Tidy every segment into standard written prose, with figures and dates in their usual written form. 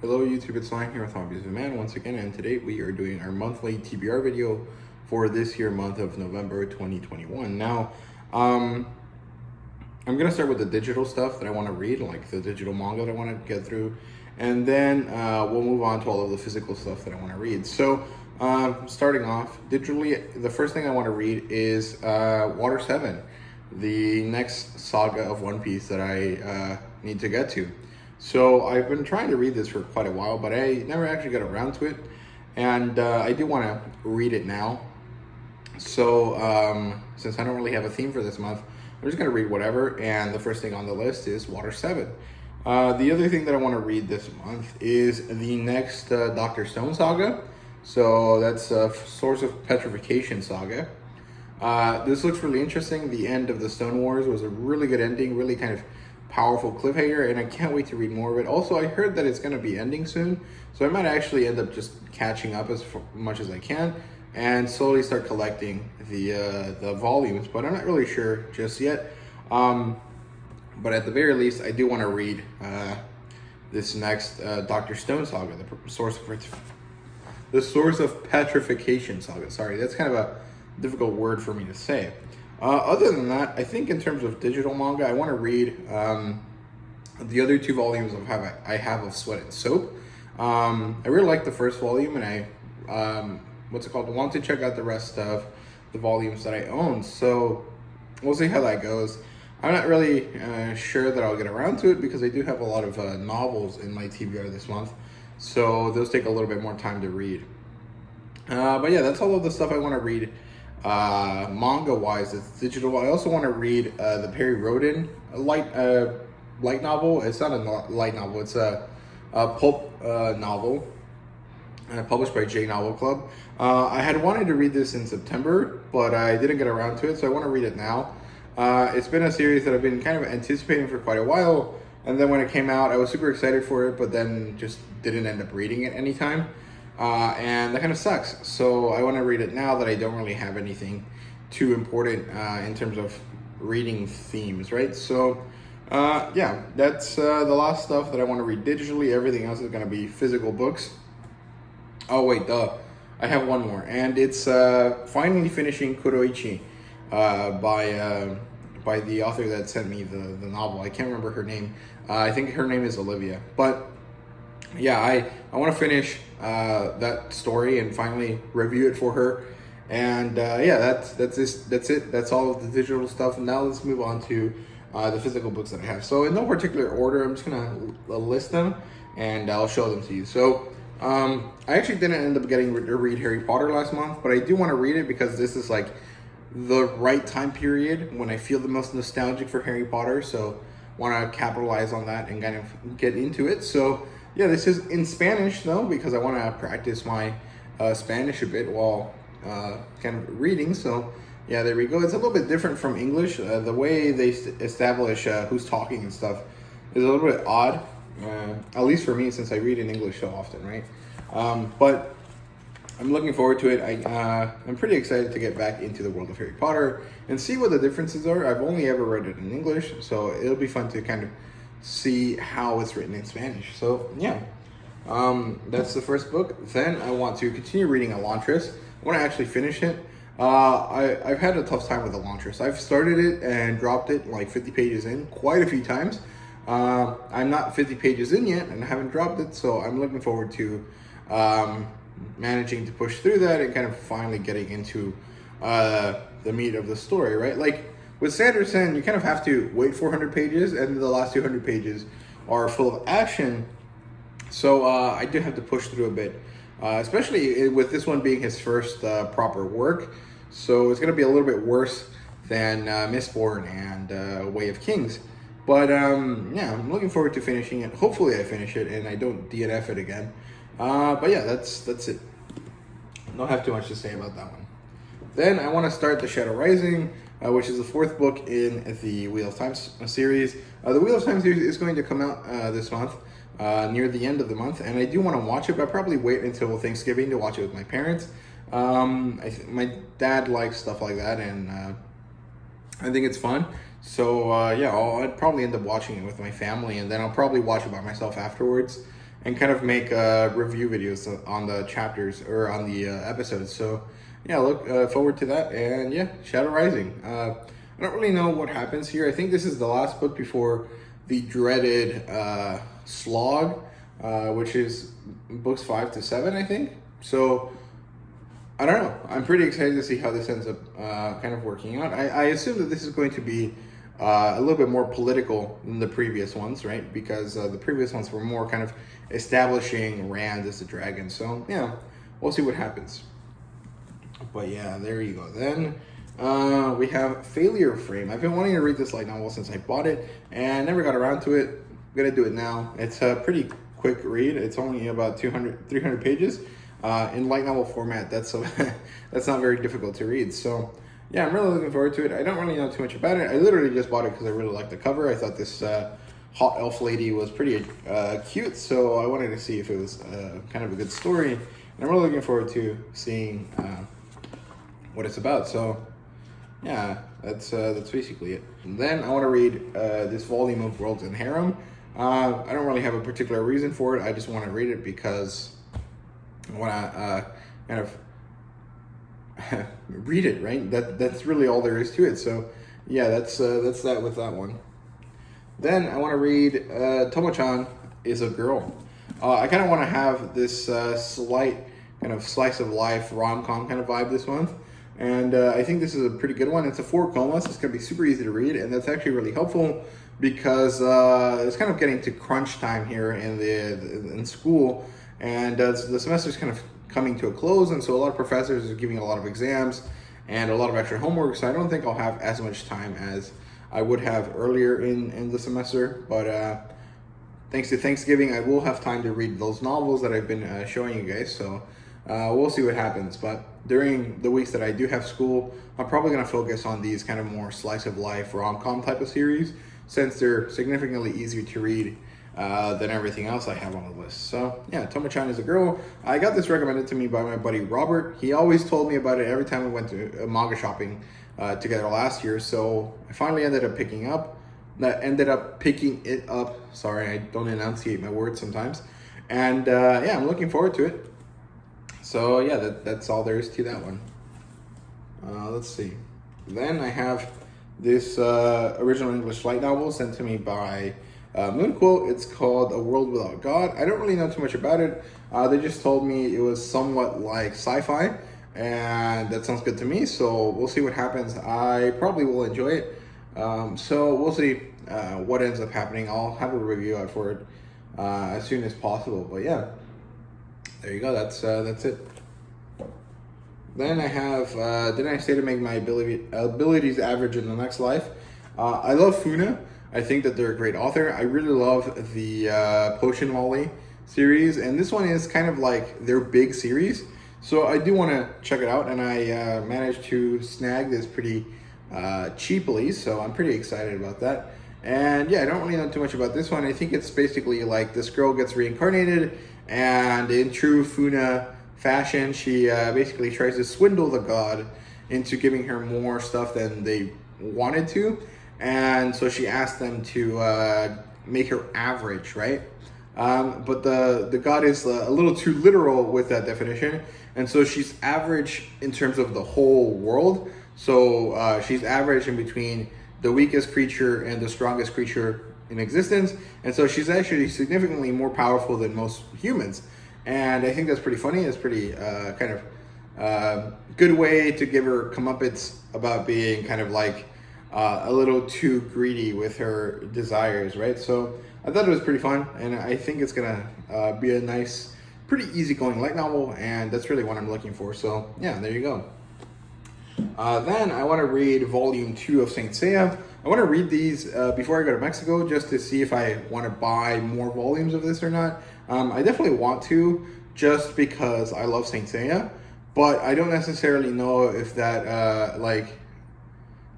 Hello YouTube, it's Lion here with Hobbies of Man once again, and today we are doing our monthly TBR video for this here month of November 2021. Now, I'm gonna start with the digital stuff that I want to read, like the digital manga that I want to get through, and then we'll move on to all of the physical stuff that I want to read. So, starting off digitally, the first thing I want to read is Water 7, the next saga of One Piece that I need to get to. So I've been trying to read this for quite a while, but I never actually got around to it, and I do want to read it now. So since I don't really have a theme for this month, I'm just going to read whatever, and the first thing on the list is Water 7. The other thing that I want to read this month is the next Dr. Stone saga. So that's Source of Petrification saga. This looks really interesting. The end of the Stone Wars was a really good ending, really kind of powerful cliffhanger, and I can't wait to read more of it. Also, I heard that it's going to be ending soon, so I might actually end up just catching up as much as I can and slowly start collecting the volumes, but I'm not really sure just yet. But at the very least, I do want to read this next Dr. Stone saga, the Source of Petrification saga. Sorry, that's kind of a difficult word for me to say. Other than that, I think in terms of digital manga, I want to read the other two volumes I have of Sweat and Soap. I really like the first volume, and I want to check out the rest of the volumes that I own. So we'll see how that goes. I'm not really sure that I'll get around to it because I do have a lot of novels in my TBR this month, so those take a little bit more time to read. But yeah, that's all of the stuff I want to read. Manga wise, it's digital. I also want to read the Perry Roden light novel. It's not a light novel, it's a pulp novel published by J Novel Club. I had wanted to read this in September, but I didn't get around to it, so I want to read it now. It's been a series that I've been kind of anticipating for quite a while, and then when it came out, I was super excited for it, but then just didn't end up reading it anytime. And that kind of sucks. So I want to read it now that I don't really have anything too important in terms of reading themes, right? So yeah, that's the last stuff that I want to read digitally. Everything else is going to be physical books. Oh wait, I have one more, and it's finally finishing Kuroichi by the author that sent me the novel. I can't remember her name. I think her name is Olivia, but yeah, I want to finish that story and finally review it for her. And yeah, that's it. That's all of the digital stuff. And now let's move on to the physical books that I have. So in no particular order, I'm just gonna list them and I'll show them to you. So I actually didn't end up getting to read Harry Potter last month, but I do want to read it because this is like the right time period when I feel the most nostalgic for Harry Potter. So want to capitalize on that and kind of get into it. So yeah, this is in Spanish though, because I want to practice my Spanish a bit while kind of reading. So yeah, there we go. It's a little bit different from English. The way they establish who's talking and stuff is a little bit odd, at least for me, since I read in English so often, right? But I'm looking forward to it. I'm pretty excited to get back into the world of Harry Potter and see what the differences are. I've only ever read it in English, so it'll be fun to kind of see how it's written in Spanish. So yeah, that's the first book. Then I want to continue reading Elantris. I want to actually finish it. I've had a tough time with Elantris. I've started it and dropped it like 50 pages in quite a few times. I'm not 50 pages in yet and I haven't dropped it, so I'm looking forward to managing to push through that and kind of finally getting into the meat of the story, right? Like with Sanderson, you kind of have to wait 400 pages, and the last 200 pages are full of action. So I do have to push through a bit, especially with this one being his first proper work. So it's going to be a little bit worse than Mistborn and Way of Kings. But yeah, I'm looking forward to finishing it. Hopefully I finish it and I don't DNF it again. But yeah, that's it. Don't have too much to say about that one. Then I want to start The Shadow Rising, which is the fourth book in the Wheel of Time series. The Wheel of Time series is going to come out this month, near the end of the month, and I do want to watch it, but I'll probably wait until Thanksgiving to watch it with my parents. My dad likes stuff like that, and I think it's fun. So yeah, I'd probably end up watching it with my family, and then I'll probably watch it by myself afterwards. and kind of make review videos on the chapters or on the episodes. So yeah, look forward to that. And yeah, Shadow Rising. I don't really know what happens here. I think this is the last book before the dreaded slog, which is books 5 to 7, I think. So I don't know. I'm pretty excited to see how this ends up kind of working out. I assume that this is going to be a little bit more political than the previous ones, right? Because the previous ones were more kind of establishing Rand as the dragon. So yeah, we'll see what happens. But yeah, there you go. Then we have Failure Frame. I've been wanting to read this light novel since I bought it and never got around to it. I'm gonna do it now. It's a pretty quick read. It's only about 300 pages in light novel format. That's that's not very difficult to read. So yeah, I'm really looking forward to it. I don't really know too much about it. I literally just bought it because I really liked the cover. I thought this hot elf lady was pretty cute, so I wanted to see if it was kind of a good story. And I'm really looking forward to seeing what it's about. So yeah, that's basically it. And then I want to read this volume of Worlds and Harem. I don't really have a particular reason for it. I just want to read it because I want to kind of read it, right? That's really all there is to it. So yeah, that's that with that one. Then I want to read Tomochan is a Girl. I kind of want to have this slight kind of slice of life rom-com kind of vibe this month. And I think this is a pretty good one. It's a 4 comas. It's going to be super easy to read, and that's actually really helpful because it's kind of getting to crunch time here in school, and the semester's kind of coming to a close, and so a lot of professors are giving a lot of exams and a lot of extra homework, so I don't think I'll have as much time as I would have earlier in the semester. But thanks to Thanksgiving, I will have time to read those novels that I've been showing you guys, so we'll see what happens. But during the weeks that I do have school, I'm probably going to focus on these kind of more slice of life rom-com type of series, since they're significantly easier to read than everything else I have on the list. So yeah, Tomochan is a Girl. I got this recommended to me by my buddy Robert. He always told me about it every time we went to manga shopping together last year. So I finally ended up picking it up. Sorry, I don't enunciate my words sometimes. And yeah, I'm looking forward to it. So yeah, that's all there is to that one. Let's see. Then I have this original English light novel sent to me by Moonquill. It's called A World Without God. I don't really know too much about it. They just told me it was somewhat like sci-fi, and that sounds good to me. So we'll see what happens. I probably will enjoy it. So we'll see what ends up happening. I'll have a review out for it as soon as possible. But yeah, there you go. That's it. Then I have, didn't I say to make my abilities average in the next life? I love Funa. I think that they're a great author. I really love the Potion Lolly series, and this one is kind of like their big series. So I do want to check it out, and I managed to snag this pretty cheaply, so I'm pretty excited about that. And yeah, I don't really know too much about this one. I think it's basically like this girl gets reincarnated, and in true Funa fashion, she basically tries to swindle the god into giving her more stuff than they wanted to, and so she asked them to make her average, right? But the god is a little too literal with that definition, and so she's average in terms of the whole world. So she's average in between the weakest creature and the strongest creature in existence, and so she's actually significantly more powerful than most humans. And I think that's pretty funny. It's pretty kind of good way to give her comeuppance about being kind of like a little too greedy with her desires, right? So I thought it was pretty fun, and I think it's gonna be a nice, pretty easygoing light novel, and that's really what I'm looking for. So yeah, there you go. Then I want to read Volume 2 of Saint Seiya. I want to read these before I go to Mexico, just to see if I want to buy more volumes of this or not. I definitely want to, just because I love Saint Seiya, but I don't necessarily know if that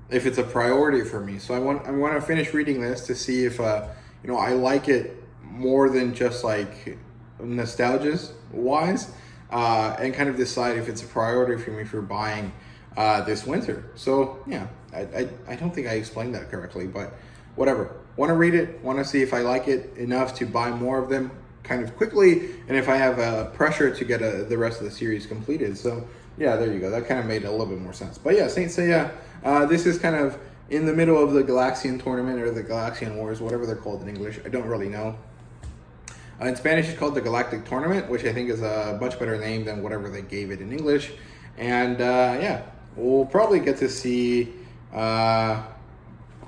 if it's a priority for me. So I want to finish reading this to see if I like it more than just like nostalgia wise, and kind of decide if it's a priority for me for buying this winter. So yeah, I don't think I explained that correctly, but whatever. Want to read it, want to see if I like it enough to buy more of them kind of quickly, and if I have pressure to get the rest of the series completed. So yeah, there you go. That kind of made a little bit more sense. But yeah, Saint Seiya, this is kind of in the middle of the Galaxian tournament, or the Galaxian Wars, whatever they're called in English. I don't really know. In Spanish, it's called the Galactic Tournament, which I think is a much better name than whatever they gave it in English. And yeah, we'll probably get to see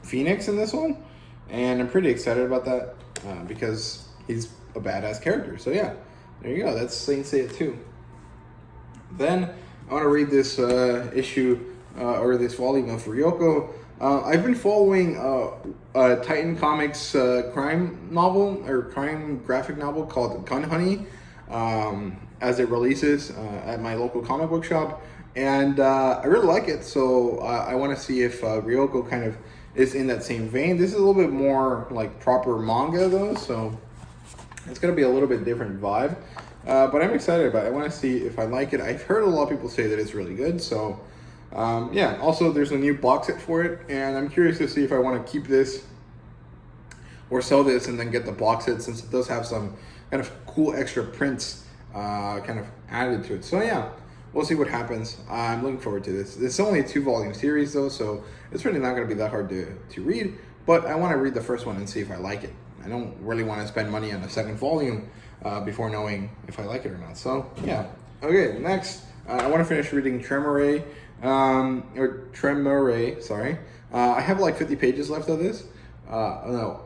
Phoenix in this one, and I'm pretty excited about that because he's a badass character. So yeah, there you go. That's Saint Seiya 2. Then I want to read this issue or this volume of Ryoko. I've been following Titan Comics crime novel or crime graphic novel called Gun Honey as it releases at my local comic book shop, and I really like it. So I want to see if Ryoko kind of is in that same vein. This is a little bit more like proper manga though, so it's gonna be a little bit different vibe. But I'm excited about it. I want to see if I like it. I've heard a lot of people say that it's really good, so. Yeah, also there's a new box set for it, and I'm curious to see if I want to keep this or sell this and then get the box set, since it does have some kind of cool extra prints kind of added to it. So yeah, we'll see what happens. I'm looking forward to this. It's only a 2-volume series though, so it's really not going to be that hard to read, but I want to read the first one and see if I like it. I don't really want to spend money on the second volume before knowing if I like it or not. So yeah. Okay, next I want to finish reading Tremere. Sorry. I have like 50 pages left of this. No,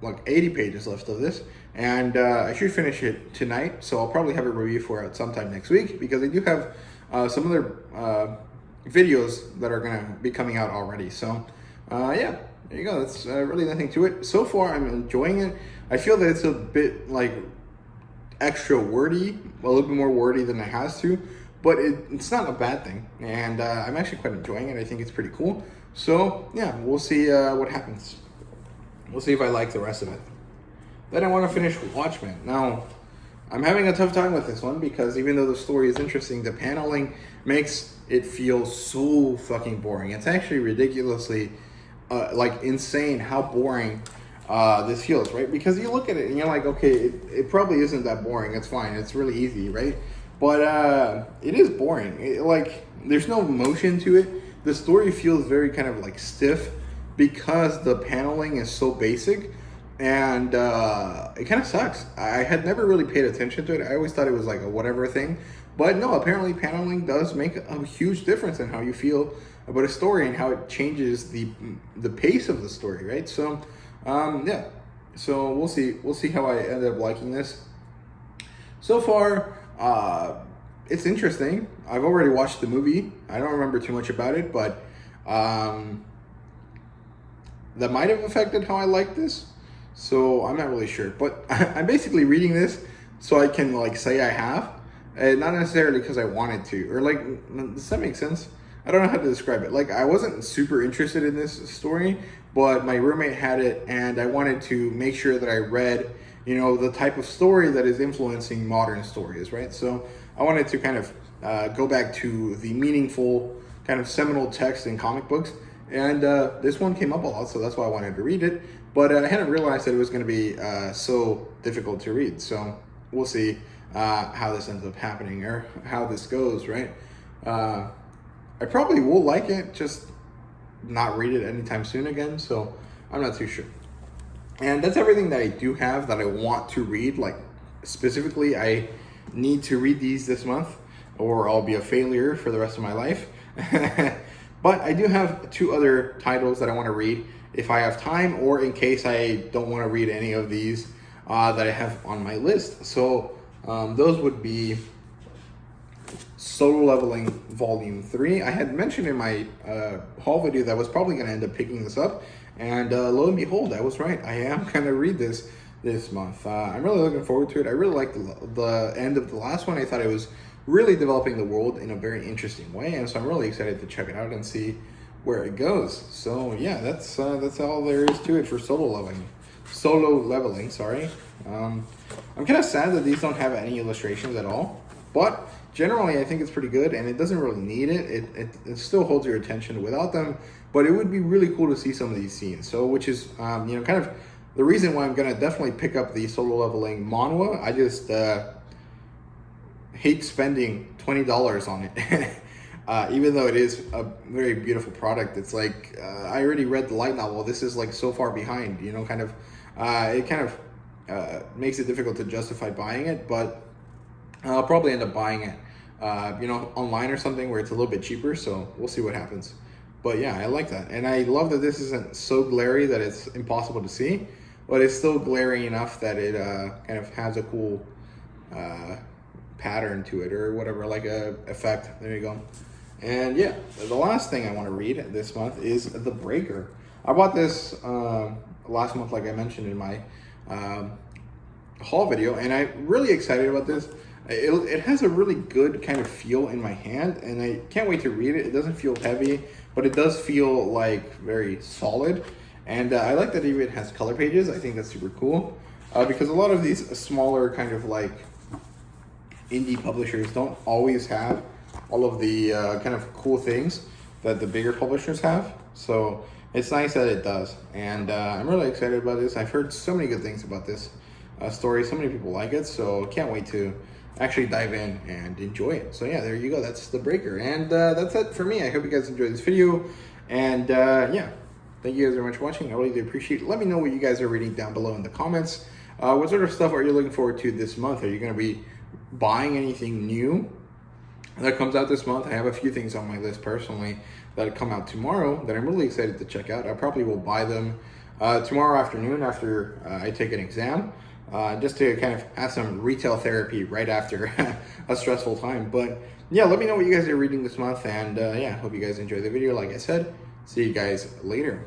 like 80 pages left of this. And I should finish it tonight. So I'll probably have a review for it sometime next week, because I do have some other videos that are going to be coming out already. So yeah, there you go. That's really nothing to it. So far, I'm enjoying it. I feel that it's a bit like extra wordy, a little bit more wordy than it has to. But it's not a bad thing, and I'm actually quite enjoying it. I think it's pretty cool. So yeah, we'll see what happens. We'll see if I like the rest of it. Then I want to finish Watchman. Now, I'm having a tough time with this one, because even though the story is interesting, the paneling makes it feel so fucking boring. It's actually ridiculously, like insane how boring this feels, right? Because you look at it and you're like, okay, it probably isn't that boring. It's fine. It's really easy, right? But it is boring. Like, there's no emotion to it. The story feels very kind of like stiff because the paneling is so basic, and it kind of sucks. I had never really paid attention to it. I always thought it was like a whatever thing. But no, apparently paneling does make a huge difference in how you feel about a story and how it changes the pace of the story, right? So, yeah. So we'll see. We'll see how I end up liking this. So far, it's interesting. I've already watched the movie. I don't remember too much about it, but that might have affected how I like this. So I'm not really sure. But I'm basically reading this so I can like say I have, and not necessarily because I wanted to. Or like, does that make sense? I don't know how to describe it. Like, I wasn't super interested in this story, but my roommate had it, and I wanted to make sure that I read, you know, the type of story that is influencing modern stories, right? So I wanted to kind of go back to the meaningful kind of seminal text in comic books. And this one came up a lot, so that's why I wanted to read it. But I hadn't realized that it was going to be so difficult to read. So we'll see how this ends up happening, or how this goes, right? I probably will like it, just not read it anytime soon again. So I'm not too sure. And that's everything that I do have that I want to read. Like, specifically, I need to read these this month, or I'll be a failure for the rest of my life. But I do have 2 other titles that I want to read if I have time, or in case I don't want to read any of these that I have on my list. So those would be Solo Leveling Volume 3. I had mentioned in my haul video that I was probably going to end up picking this up. And lo and behold, I was right. I am going to read this month. I'm really looking forward to it. I really liked the end of the last one. I thought it was really developing the world in a very interesting way. And so I'm really excited to check it out and see where it goes. So yeah, that's all there is to it for Solo Leveling, sorry. I'm kind of sad that these don't have any illustrations at all. But generally, I think it's pretty good, and it doesn't really need it. It still holds your attention without them. But it would be really cool to see some of these scenes. So, which is, you know, kind of the reason why I'm gonna definitely pick up the solo leveling manhwa. I just hate spending $20 on it. Even though it is a very beautiful product, it's like I already read the light novel. This is like so far behind, you know, kind of. It kind of makes it difficult to justify buying it, but I'll probably end up buying it, you know, online or something where it's a little bit cheaper. So we'll see what happens. But yeah, I like that, and I love that this isn't so glary that it's impossible to see, but it's still glary enough that it kind of has a cool pattern to it or whatever, like a effect. There you go. And yeah, the last thing I want to read this month is The Breaker. I bought this last month, like I mentioned in my haul video, and I'm really excited about this. It has a really good kind of feel in my hand, and I can't wait to read it. It doesn't feel heavy, but it does feel like very solid. And I like that even it has color pages. I think that's super cool because a lot of these smaller kind of like indie publishers don't always have all of the kind of cool things that the bigger publishers have. So it's nice that it does. And I'm really excited about this. I've heard so many good things about this story. So many people like it. So can't wait to actually dive in and enjoy it. So yeah, there you go. That's The Breaker. And that's it for me. I hope you guys enjoyed this video. And yeah, thank you guys very much for watching. I really do appreciate it. Let me know what you guys are reading down below in the comments. What sort of stuff are you looking forward to this month? Are you going to be buying anything new that comes out this month? I have a few things on my list personally that come out tomorrow that I'm really excited to check out. I probably will buy them tomorrow afternoon after I take an exam, just to kind of have some retail therapy right after a stressful time. But yeah, let me know what you guys are reading this month, and yeah, hope you guys enjoy the video. Like I said, see you guys later.